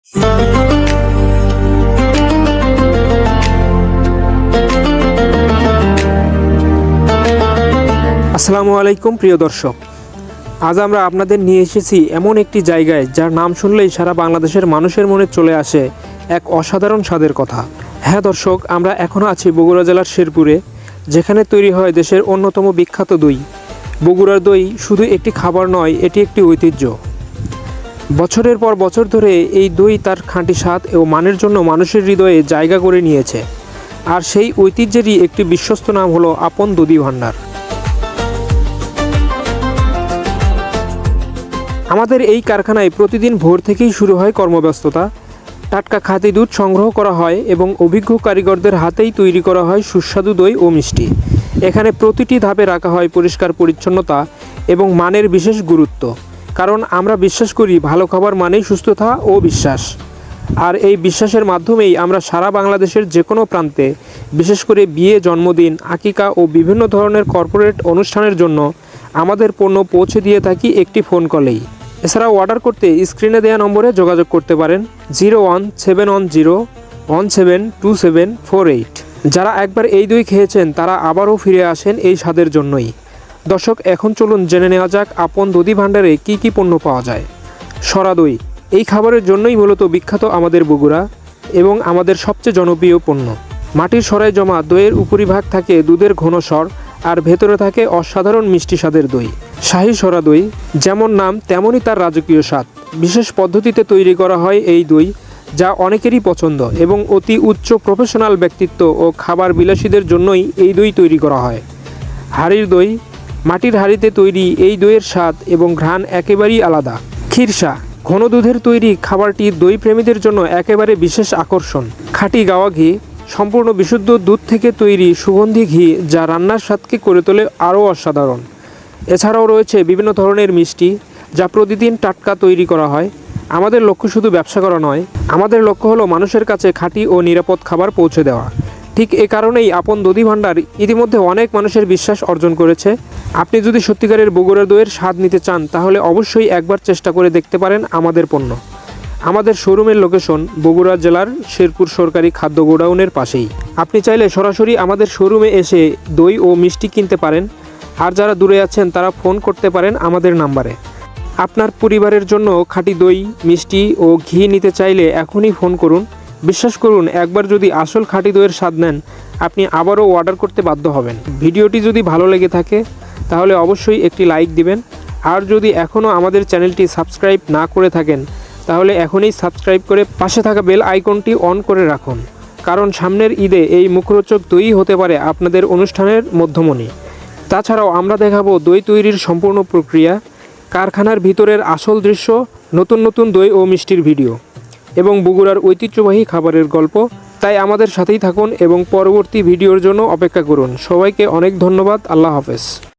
আসসালামু আলাইকুম প্রিয় দর্শক, আজ আমরা আপনাদের নিয়ে এসেছি এমন একটি জায়গায় যার নাম শুনলেই সারা বাংলাদেশের মানুষের মনে চলে আসে এক অসাধারণ স্বাদের কথা। হ্যাঁ দর্শক, আমরা এখনও আছি বগুড়া জেলার শেরপুরে, যেখানে তৈরি হয় দেশের অন্যতম বিখ্যাত দই। বগুড়ার দই শুধু একটি খাবার নয়, এটি একটি ঐতিহ্য। বছরের পর বছর ধরে এই দই তার খাঁটি স্বাদ ও মানের জন্য মানুষের হৃদয়ে জায়গা করে নিয়েছে। আর সেই ঐতিহ্যেরই একটি বিশ্বস্ত নাম হলো আপন দধি ভান্ডার। আমাদের এই কারখানায় প্রতিদিন ভোর থেকেই শুরু হয় কর্মব্যস্ততা। টাটকা খাঁটি দুধ সংগ্রহ করা হয় এবং অভিজ্ঞ কারিগরদের হাতেই তৈরি করা হয় সুস্বাদু দই ও মিষ্টি। এখানে প্রতিটি ধাপে রাখা হয় পরিষ্কার পরিচ্ছন্নতা এবং মানের বিশেষ গুরুত্ব, কারণ আমরা বিশ্বাস করি ভালো খাবার মানেই সুস্থতা ও বিশ্বাস। আর এই বিশ্বাসের মাধ্যমেই আমরা সারা বাংলাদেশের যে কোনো প্রান্তে, বিশেষ করে বিয়ে, জন্মদিন, আকিকা ও বিভিন্ন ধরনের কর্পোরেট অনুষ্ঠানের জন্য আমাদের পণ্য পৌঁছে দিয়ে থাকি একটি ফোন কলেই। এছাড়াও অর্ডার করতে স্ক্রিনে দেওয়া নম্বরে যোগাযোগ করতে পারেন 017101727448। যারা একবার এই দই খেয়েছেন তারা আবারও ফিরে আসেন এই স্বাদের জন্যই। দর্শক, এখন চলুন জেনে নেওয়া যাক আপন দধি ভান্ডারে কি কি পণ্য পাওয়া যায়। সরা দই এই খাবারের জন্যই মূলত বিখ্যাত আমাদের বগুড়া এবং আমাদের সবচেয়ে জনপ্রিয় পণ্য। মাটির সরায় জমা দইয়ের উপরিভাগ থাকে দুধের ঘন স্বর, আর ভেতরে থাকে অসাধারণ মিষ্টি স্বাদের দই। শাহী সরা দই, যেমন নাম তেমনই তার রাজকীয় স্বাদ। বিশেষ পদ্ধতিতে তৈরি করা হয় এই দই, যা অনেকেরই পছন্দ এবং অতি উচ্চ প্রফেশনাল ব্যক্তিত্ব ও খাবার বিলাসীদের জন্যই এই দই তৈরি করা হয়। হাঁড়ির দই, মাটির হাঁড়িতে তৈরি এই দইয়ের স্বাদ এবং ঘ্রাণ একেবারেই আলাদা। খিরসা, ঘন দুধের তৈরি খাবারটি দই প্রেমীদের জন্য একেবারে বিশেষ আকর্ষণ। খাঁটি গাওয়া ঘি, সম্পূর্ণ বিশুদ্ধ দুধ থেকে তৈরি সুগন্ধি ঘি, যা রান্নার স্বাদকে করে তোলে আরও অসাধারণ। এছাড়াও রয়েছে বিভিন্ন ধরনের মিষ্টি, যা প্রতিদিন টাটকা তৈরি করা হয়। আমাদের লক্ষ্য শুধু ব্যবসা করা নয়, আমাদের লক্ষ্য হলো মানুষের কাছে খাঁটি ও নিরাপদ খাবার পৌঁছে দেওয়া। ঠিক এ কারণেই আপন দধি ভান্ডার ইতিমধ্যে অনেক মানুষের বিশ্বাস অর্জন করেছে। আপনি যদি সত্যিকারের বগুড়ার দইয়ের স্বাদ নিতে চান, তাহলে অবশ্যই একবার চেষ্টা করে দেখতে পারেন আমাদের পণ্য। আমাদের শোরুমের লোকেশন বগুড়া জেলার শেরপুর সরকারি খাদ্য গোডাউনের পাশেই। আপনি চাইলে সরাসরি আমাদের শোরুমে এসে দই ও মিষ্টি কিনতে পারেন, আর যারা দূরে আছেন তারা ফোন করতে পারেন আমাদের নাম্বারে। আপনার পরিবারের জন্য খাঁটি দই, মিষ্টি ও ঘি নিতে চাইলে এখনই ফোন করুন। বিশ্বাস করুন, একবার যদি আসল খাঁটি দইয়ের স্বাদ নেন, আপনি আবারও অর্ডার করতে বাধ্য হবেন। ভিডিওটি যদি ভালো লেগে থাকে তাহলে অবশ্যই একটি লাইক দিবেন, আর যদি এখনও আমাদের চ্যানেলটি সাবস্ক্রাইব না করে থাকেন তাহলে এখনই সাবস্ক্রাইব করে পাশে থাকা বেল আইকনটি অন করে রাখুন, কারণ সামনের ঈদে এই মুখরোচক দই হতে পারে আপনাদের অনুষ্ঠানের মধ্যমণি। তাছাড়াও আমরা দেখাবো দই তৈরির সম্পূর্ণ প্রক্রিয়া, কারখানার ভিতরের আসল দৃশ্য, নতুন নতুন দই ও মিষ্টির ভিডিও এবং বগুড়ার ঐতিহ্যবাহী খাবারের গল্প। তাই আমাদের সাথেই থাকুন এবং পরবর্তী ভিডিওর জন্য অপেক্ষা করুন। সবাইকে অনেক ধন্যবাদ। আল্লাহ হাফেজ।